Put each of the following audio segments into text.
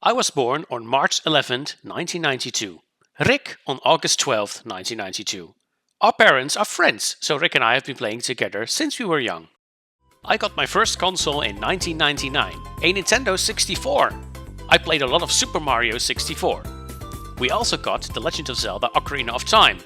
I was born on March 11th, 1992. Rick on August 12th, 1992. Our parents are friends, so Rick and I have been playing together since we were young. I got my first console in 1999, a Nintendo 64. I played a lot of Super Mario 64. We also got The Legend of Zelda Ocarina of Time.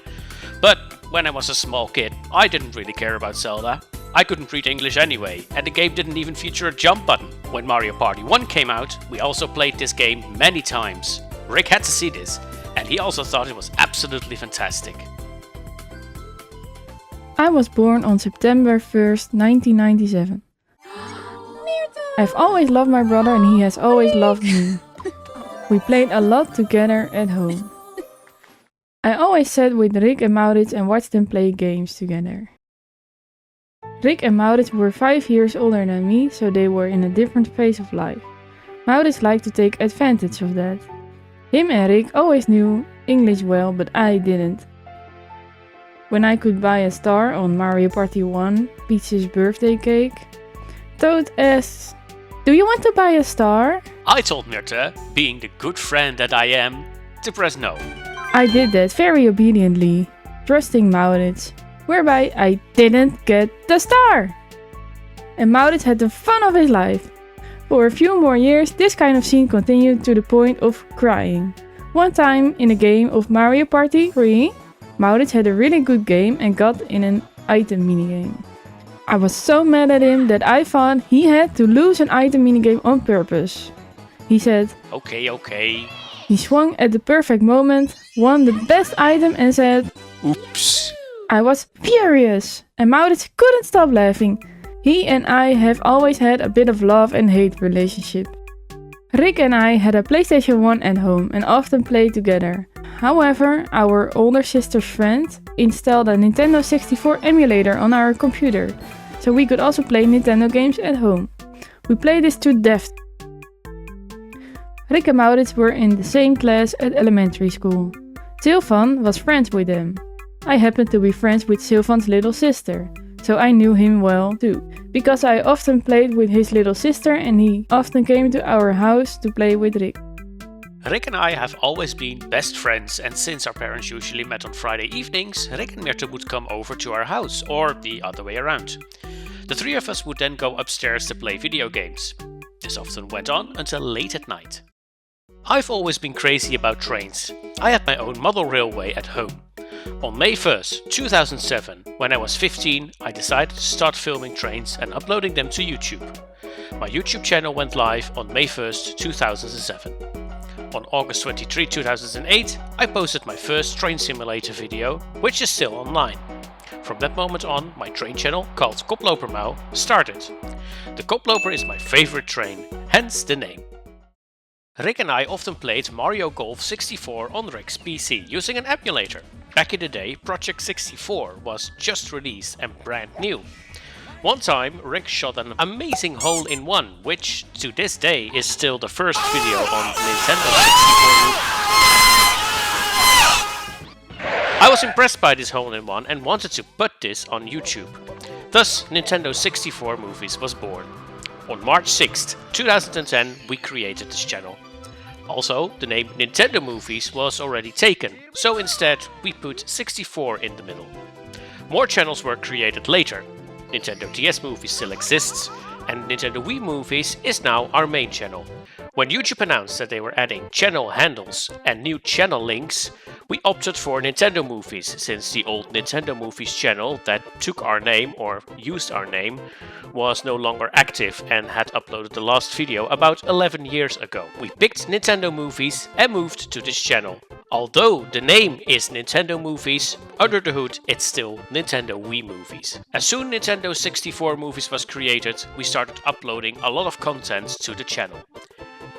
But when I was a small kid, I didn't really care about Zelda. I couldn't read English anyway, and the game didn't even feature a jump button. When Mario Party 1 came out, we also played this game many times. Rick had to see this, and he also thought it was absolutely fantastic. I was born on September 1st, 1997. I've always loved my brother and he has always loved me. We played a lot together at home. I always sat with Rick and Maurits and watched them play games together. Rick and Maurits were 5 years older than me, so they were in a different phase of life. Maurits liked to take advantage of that. Him and Rick always knew English well, but I didn't. When I could buy a star on Mario Party 1, Peach's birthday cake, Toad asks, "Do you want to buy a star?" I told Myrthe, being the good friend that I am, to press no. I did that very obediently, trusting Maurits, whereby I didn't get the star. And Maurits had the fun of his life. For a few more years, this kind of scene continued to the point of crying. One time in a game of Mario Party 3, Maurits had a really good game and got in an item minigame. I was so mad at him that I thought he had to lose an item minigame on purpose. He said, Okay. He swung at the perfect moment, won the best item and said, Oops. I was furious, and Maurits couldn't stop laughing. He and I have always had a bit of love and hate relationship. Rick and I had a PlayStation 1 at home and often played together. However, our older sister's friend installed a Nintendo 64 emulator on our computer, so we could also play Nintendo games at home. We played this to death. Rick and Maurits were in the same class at elementary school. Sylvan was friends with them. I happened to be friends with Sylvan's little sister, so I knew him well too, because I often played with his little sister and he often came to our house to play with Rick. Rick and I have always been best friends, and since our parents usually met on Friday evenings, Rick and Myrthe would come over to our house, or the other way around. The three of us would then go upstairs to play video games. This often went on until late at night. I've always been crazy about trains. I had my own model railway at home. On May 1st, 2007, when I was 15, I decided to start filming trains and uploading them to YouTube. My YouTube channel went live on May 1st, 2007. On August 23, 2008, I posted my first train simulator video, which is still online. From that moment on, my train channel, called Koplopermouw, started. The Koploper is my favorite train, hence the name. Rick and I often played Mario Golf 64 on Rick's PC using an emulator. Back in the day, Project 64 was just released and brand new. One time, Rick shot an amazing hole-in-one, which to this day is still the first video on Nintendo 64. I was impressed by this hole-in-one and wanted to put this on YouTube. Thus, Nintendo 64 Movies was born. On March 6th, 2010, we created this channel. Also, the name NintendoMovies was already taken, so instead we put 64 in the middle. More channels were created later. Nintendo DS Movies still exists, and Nintendo Wii Movies is now our main channel. When YouTube announced that they were adding channel handles and new channel links, we opted for Nintendo Movies, since the old Nintendo Movies channel that took our name or used our name was no longer active and had uploaded the last video about 11 years ago. We picked Nintendo Movies and moved to this channel. Although the name is Nintendo Movies, under the hood it's still Nintendo Wii Movies. As soon Nintendo 64 Movies was created, we started uploading a lot of content to the channel.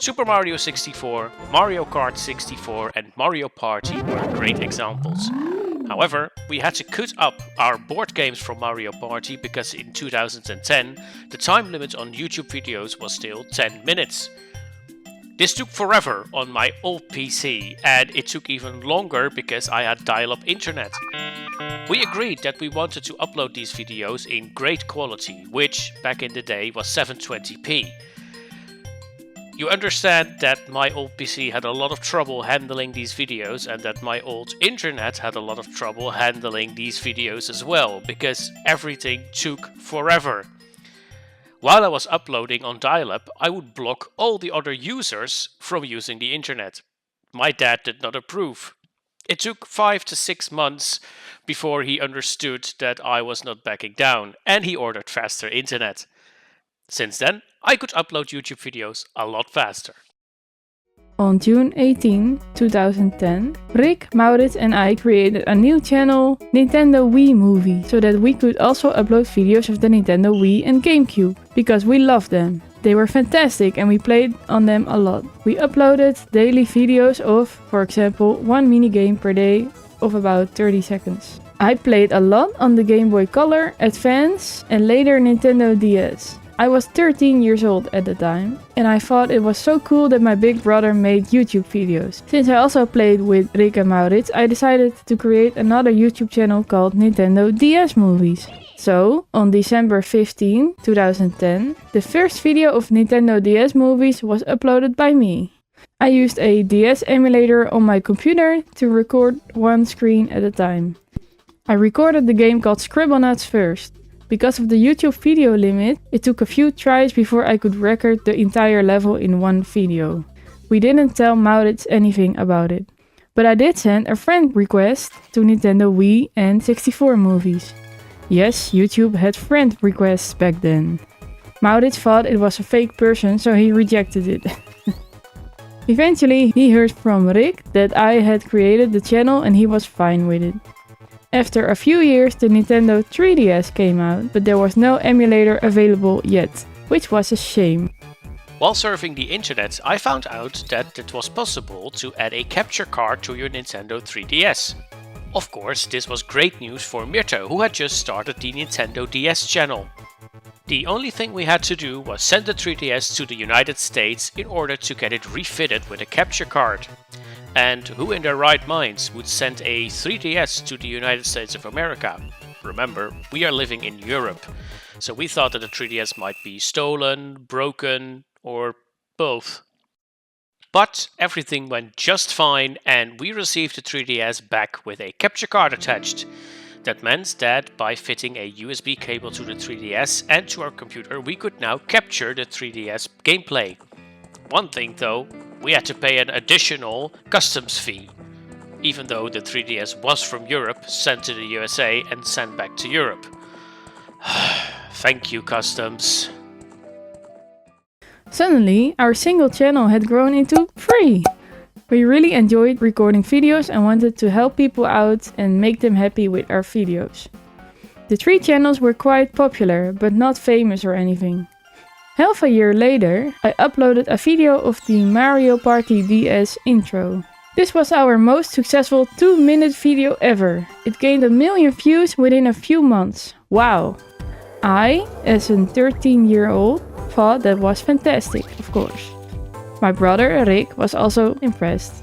Super Mario 64, Mario Kart 64 and Mario Party were great examples. However, we had to cut up our board games from Mario Party because in 2010 the time limit on YouTube videos was still 10 minutes. This took forever on my old PC, and it took even longer because I had dial-up internet. We agreed that we wanted to upload these videos in great quality, which back in the day was 720p. You understand that my old PC had a lot of trouble handling these videos and that my old internet had a lot of trouble handling these videos as well, because everything took forever. While I was uploading on dial-up, I would block all the other users from using the internet. My dad did not approve. It took 5 to 6 months before he understood that I was not backing down, and he ordered faster internet. Since then, I could upload YouTube videos a lot faster. On June 18, 2010, Rick, Maurits and I created a new channel, NintendoMovies, so that we could also upload videos of the Nintendo Wii and GameCube, because we loved them. They were fantastic and we played on them a lot. We uploaded daily videos of, for example, one minigame per day of about 30 seconds. I played a lot on the Game Boy Color, Advance and later Nintendo DS. I was 13 years old at the time, and I thought it was so cool that my big brother made YouTube videos. Since I also played with Rick and Maurits, I decided to create another YouTube channel called Nintendo DS Movies. So, on December 15, 2010, the first video of Nintendo DS Movies was uploaded by me. I used a DS emulator on my computer to record one screen at a time. I recorded the game called Scribblenauts first. Because of the YouTube video limit, it took a few tries before I could record the entire level in one video. We didn't tell Maurits anything about it. But I did send a friend request to Nintendo Wii and 64 Movies. Yes, YouTube had friend requests back then. Maurits thought it was a fake person, so he rejected it. Eventually, he heard from Rick that I had created the channel and he was fine with it. After a few years, the Nintendo 3DS came out, but there was no emulator available yet, which was a shame. While surfing the internet, I found out that it was possible to add a capture card to your Nintendo 3DS. Of course, this was great news for Mirto, who had just started the Nintendo DS channel. The only thing we had to do was send the 3DS to the United States in order to get it refitted with a capture card. And who in their right minds would send a 3DS to the United States of America? Remember, we are living in Europe, so we thought that the 3DS might be stolen, broken, or both. But everything went just fine and we received the 3DS back with a capture card attached. That meant that by fitting a USB cable to the 3DS and to our computer, we could now capture the 3DS gameplay. One thing though, we had to pay an additional customs fee, even though the 3DS was from Europe, sent to the USA and sent back to Europe. Thank you, customs. Suddenly, our single channel had grown into 3! We really enjoyed recording videos and wanted to help people out and make them happy with our videos. The 3 channels were quite popular, but not famous or anything. Half a year later, I uploaded a video of the Mario Party DS intro. This was our most successful 2-minute video ever. It gained 1 million views within a few months. Wow! I, as a 13-year-old, thought that was fantastic, of course. My brother Rick was also impressed.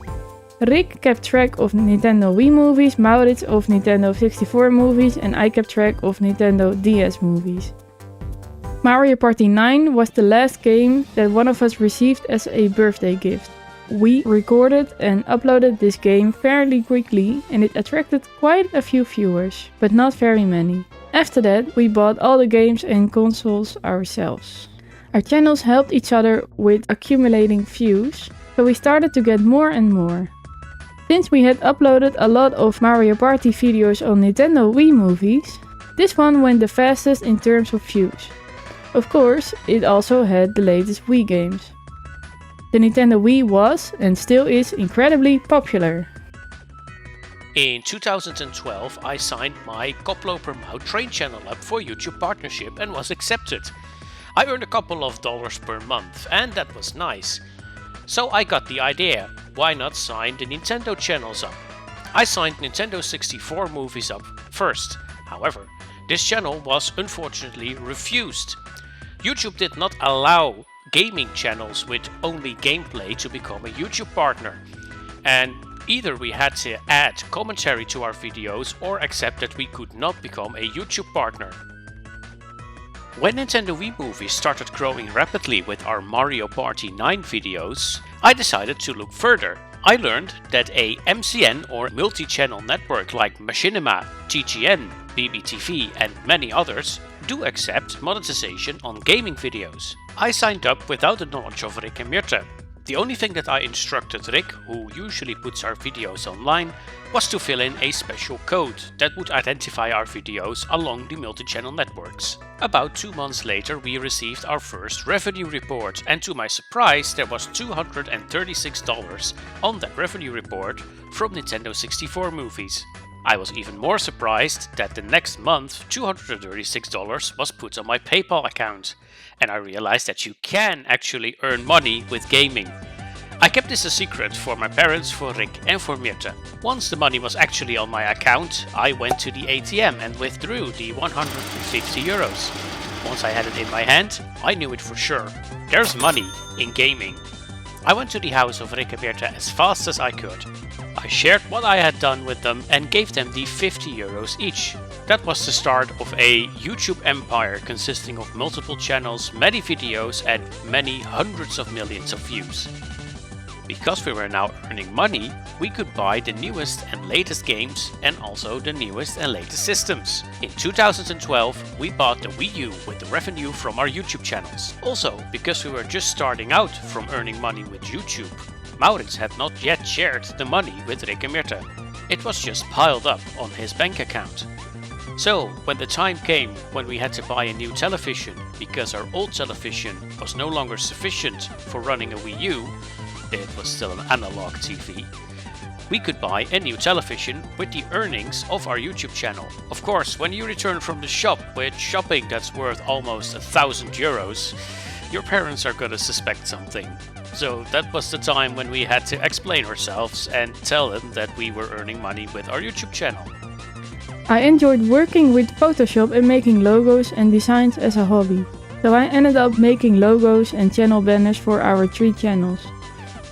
Rick kept track of Nintendo Wii movies, Maurits of Nintendo 64 movies, and I kept track of Nintendo DS movies. Mario Party 9 was the last game that one of us received as a birthday gift. We recorded and uploaded this game fairly quickly and it attracted quite a few viewers, but not very many. After that, we bought all the games and consoles ourselves. Our channels helped each other with accumulating views, so we started to get more and more. Since we had uploaded a lot of Mario Party videos on Nintendo Wii movies, this one went the fastest in terms of views. Of course, it also had the latest Wii games. The Nintendo Wii was, and still is, incredibly popular. In 2012, I signed my Koploper Mout Train channel up for YouTube partnership and was accepted. I earned a couple of dollars per month, and that was nice. So I got the idea, why not sign the Nintendo channels up? I signed Nintendo 64 movies up first. However, this channel was unfortunately refused. YouTube did not allow gaming channels with only gameplay to become a YouTube partner. And either we had to add commentary to our videos or accept that we could not become a YouTube partner. When Nintendo Wii Movies started growing rapidly with our Mario Party 9 videos, I decided to look further. I learned that a MCN or multi-channel network like Machinima, TGN, BBTV and many others do accept monetization on gaming videos. I signed up without the knowledge of Rick and Mirte. The only thing that I instructed Rick, who usually puts our videos online, was to fill in a special code that would identify our videos along the multi-channel networks. About 2 months later we received our first revenue report, and to my surprise there was $236 on that revenue report from Nintendo 64 movies. I was even more surprised that the next month $236 was put on my PayPal account, and I realized that you can actually earn money with gaming. I kept this a secret for my parents, for Rick and for Mirte. Once the money was actually on my account, I went to the ATM and withdrew the €150. Once I had it in my hand, I knew it for sure. There's money in gaming. I went to the house of Rick and Mirte as fast as I could. I shared what I had done with them and gave them the €50 each. That was the start of a YouTube empire consisting of multiple channels, many videos and many hundreds of millions of views. Because we were now earning money, we could buy the newest and latest games and also the newest and latest systems. In 2012, we bought the Wii U with the revenue from our YouTube channels. Also, because we were just starting out from earning money with YouTube, Maurits had not yet shared the money with Rick and Mirte. It was just piled up on his bank account. So, when the time came when we had to buy a new television because our old television was no longer sufficient for running a Wii U, it was still an analog TV, we could buy a new television with the earnings of our YouTube channel. Of course, when you return from the shop with shopping that's worth almost €1,000, your parents are gonna suspect something. So that was the time when we had to explain ourselves and tell them that we were earning money with our YouTube channel. I enjoyed working with Photoshop and making logos and designs as a hobby. So I ended up making logos and channel banners for our 3 channels.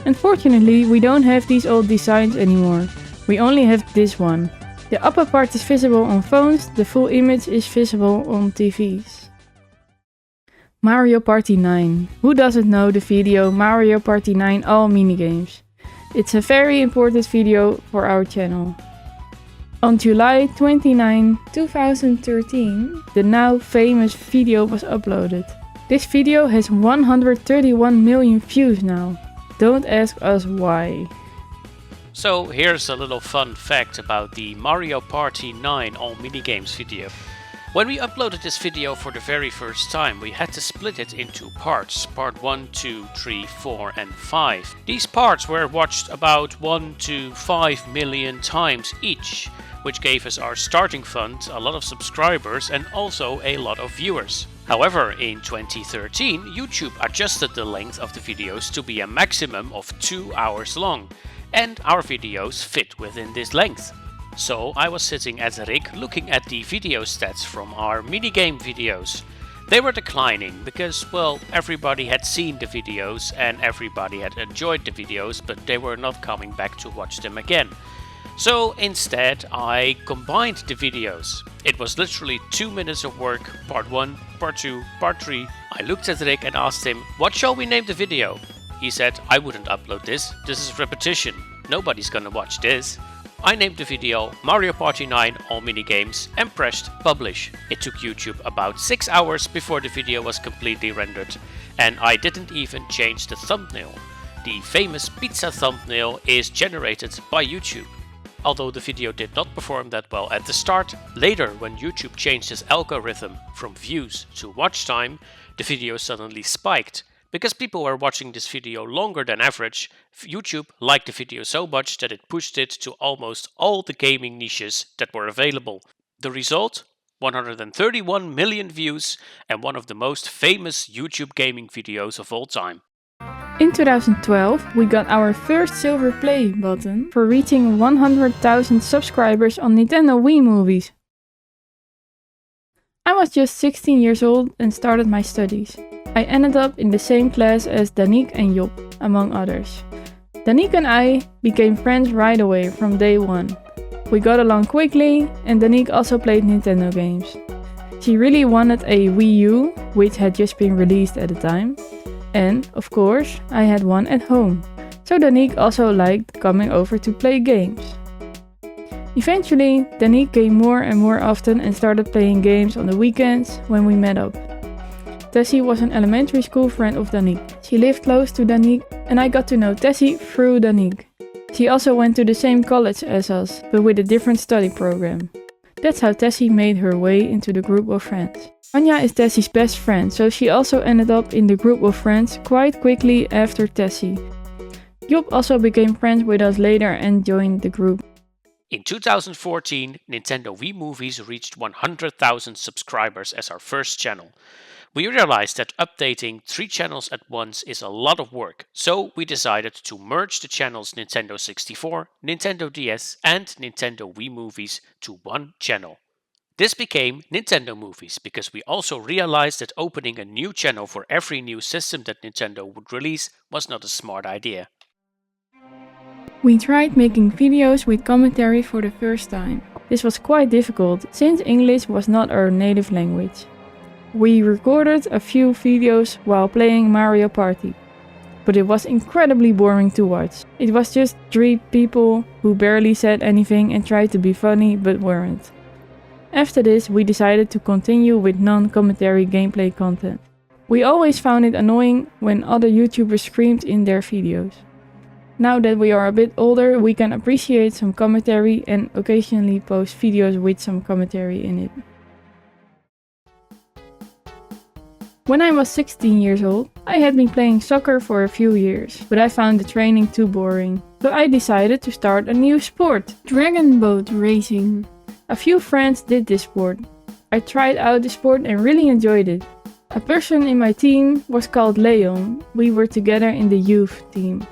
Unfortunately, we don't have these old designs anymore. We only have this one. The upper part is visible on phones, the full image is visible on TVs. Mario Party 9. Who doesn't know the video Mario Party 9 All Minigames? It's a very important video for our channel. On July 29, 2013, the now famous video was uploaded. This video has 131 million views now. Don't ask us why. So here's a little fun fact about the Mario Party 9 All Minigames video. When we uploaded this video for the very first time, we had to split it into parts. Part 1, 2, 3, 4 and 5. These parts were watched about 1 to 5 million times each, which gave us our starting fund, a lot of subscribers and also a lot of viewers. However, in 2013, YouTube adjusted the length of the videos to be a maximum of 2 hours long, and our videos fit within this length. So I was sitting as Rick looking at the video stats from our minigame videos. They were declining because, well, everybody had seen the videos and everybody had enjoyed the videos, but they were not coming back to watch them again. So instead I combined the videos. It was literally 2 minutes of work, part 1, part 2, part 3. I looked at Rick and asked him, what shall we name the video? He said, I wouldn't upload this is repetition, nobody's gonna watch this. I named the video Mario Party 9 All Minigames and pressed publish. It took YouTube about 6 hours before the video was completely rendered, and I didn't even change the thumbnail. The famous pizza thumbnail is generated by YouTube. Although the video did not perform that well at the start, later when YouTube changed its algorithm from views to watch time, the video suddenly spiked. Because people were watching this video longer than average, YouTube liked the video so much that it pushed it to almost all the gaming niches that were available. The result? 131 million views and one of the most famous YouTube gaming videos of all time. In 2012, we got our first silver play button for reaching 100,000 subscribers on Nintendo Wii Movies. I was just 16 years old and started my studies. I ended up in the same class as Danique and Job, among others. Danique and I became friends right away from day one. We got along quickly and Danique also played Nintendo games. She really wanted a Wii U, which had just been released at the time. And, of course, I had one at home. So Danique also liked coming over to play games. Eventually, Danique came more and more often and started playing games on the weekends when we met up. Tessie was an elementary school friend of Danique. She lived close to Danique and I got to know Tessie through Danique. She also went to the same college as us, but with a different study program. That's how Tessie made her way into the group of friends. Anja is Tessie's best friend, so she also ended up in the group of friends quite quickly after Tessie. Job also became friends with us later and joined the group. In 2014, Nintendo Wii Movies reached 100,000 subscribers as our first channel. We realized that updating 3 channels at once is a lot of work, so we decided to merge the channels Nintendo 64, Nintendo DS and Nintendo Wii Movies to one channel. This became NintendoMovies because we also realized that opening a new channel for every new system that Nintendo would release was not a smart idea. We tried making videos with commentary for the first time. This was quite difficult since English was not our native language. We recorded a few videos while playing Mario Party, but it was incredibly boring to watch. It was just 3 people who barely said anything and tried to be funny but weren't. After this, we decided to continue with non-commentary gameplay content. We always found it annoying when other YouTubers screamed in their videos. Now that we are a bit older, we can appreciate some commentary and occasionally post videos with some commentary in it. When I was 16 years old, I had been playing soccer for a few years, but I found the training too boring. So I decided to start a new sport, dragon boat racing. A few friends did this sport. I tried out the sport and really enjoyed it. A person in my team was called Leon. We were together in the youth team.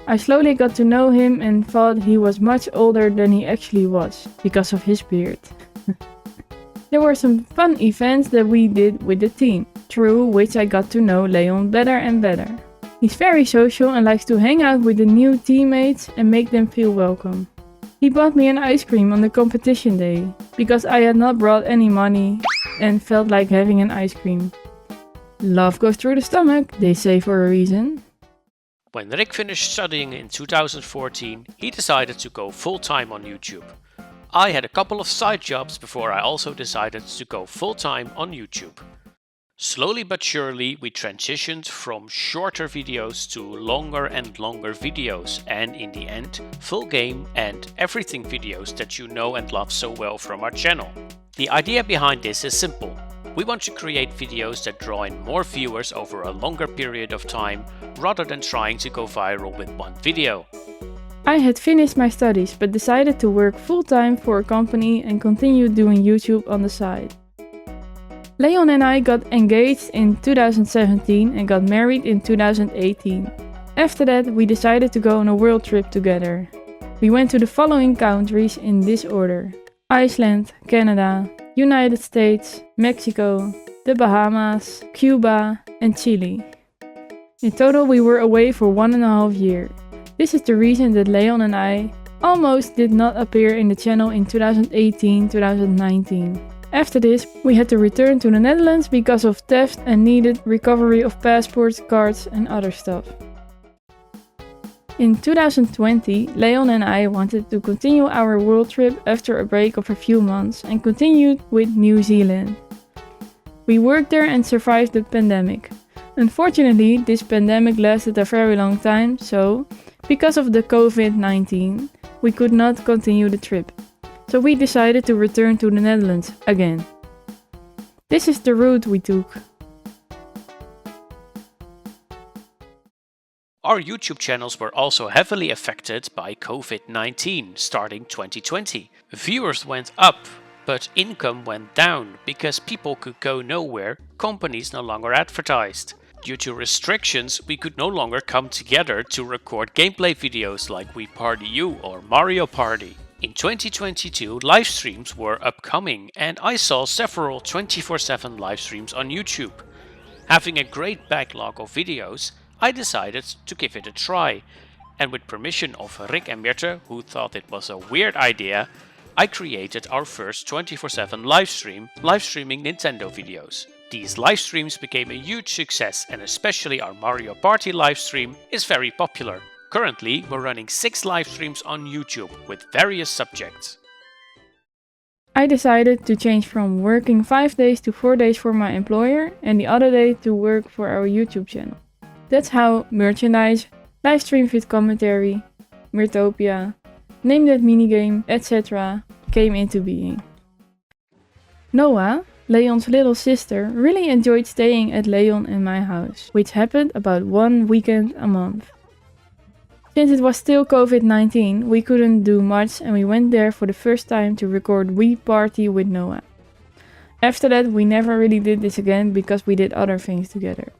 I slowly got to know him and thought he was much older than he actually was, because of his beard. There were some fun events that we did with the team, through which I got to know Leon better and better. He's very social and likes to hang out with the new teammates and make them feel welcome. He bought me an ice cream on the competition day, because I had not brought any money and felt like having an ice cream. Love goes through the stomach, they say for a reason. When Rick finished studying in 2014, he decided to go full-time on YouTube. I had a couple of side jobs before I also decided to go full-time on YouTube. Slowly but surely we transitioned from shorter videos to longer and longer videos and in the end full game and everything videos that you know and love so well from our channel. The idea behind this is simple. We want to create videos that draw in more viewers over a longer period of time rather than trying to go viral with one video. I had finished my studies but decided to work full-time for a company and continue doing YouTube on the side. Leon and I got engaged in 2017 and got married in 2018. After that, we decided to go on a world trip together. We went to the following countries in this order: Iceland, Canada, United States, Mexico, the Bahamas, Cuba and Chile. In total we were away for 1.5 years. This is the reason that Leon and I almost did not appear in the channel in 2018-2019. After this, we had to return to the Netherlands because of theft and needed recovery of passports, cards and other stuff. In 2020, Leon and I wanted to continue our world trip after a break of a few months and continued with New Zealand. We worked there and survived the pandemic. Unfortunately, this pandemic lasted a very long time, so because of the COVID-19, we could not continue the trip. So we decided to return to the Netherlands again. This is the route we took. Our YouTube channels were also heavily affected by COVID-19 starting 2020. Viewers went up, but income went down because people could go nowhere, companies no longer advertised. Due to restrictions, we could no longer come together to record gameplay videos like We Party You or Mario Party. In 2022, live streams were upcoming and I saw several 24/7 live streams on YouTube. Having a great backlog of videos, I decided to give it a try, and with permission of Rick and Mirte, who thought it was a weird idea, I created our first 24/7 live stream, live streaming Nintendo videos. These live streams became a huge success, and especially our Mario Party live stream is very popular. Currently, we're running 6 live streams on YouTube with various subjects. I decided to change from working 5 days to 4 days for my employer and the other day to work for our YouTube channel. That's how merchandise, live streams with commentary, Mirtopia, Name That Minigame, etc. came into being. Noah, Leon's little sister, really enjoyed staying at Leon and my house, which happened about 1 weekend a month. Since it was still COVID-19, we couldn't do much and we went there for the first time to record Wii Party with Noah. After that, we never really did this again because we did other things together.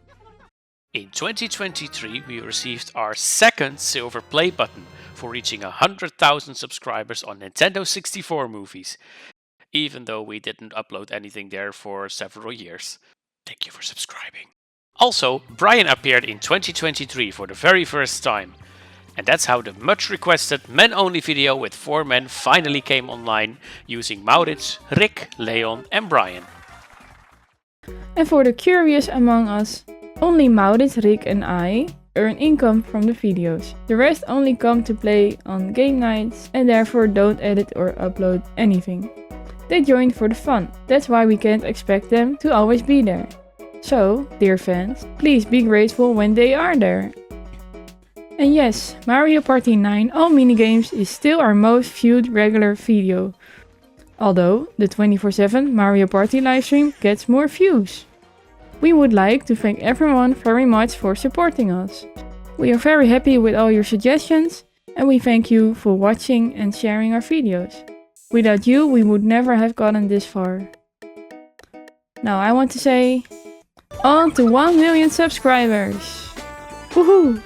In 2023, we received our second silver play button for reaching 100,000 subscribers on NintendoMovies, even though we didn't upload anything there for several years. Thank you for subscribing. Also, Brian appeared in 2023 for the very first time. And that's how the much requested men-only video with 4 men finally came online, using Maurits, Rick, Leon and Brian. And for the curious among us, only Maurits, Rick and I earn income from the videos. The rest only come to play on game nights and therefore don't edit or upload anything. They join for the fun, that's why we can't expect them to always be there. So, dear fans, please be grateful when they are there. And yes, Mario Party 9 All Minigames is still our most viewed regular video. Although the 24/7 Mario Party livestream gets more views. We would like to thank everyone very much for supporting us. We are very happy with all your suggestions and we thank you for watching and sharing our videos. Without you, we would never have gotten this far. Now I want to say, on to 1 million subscribers! Woohoo!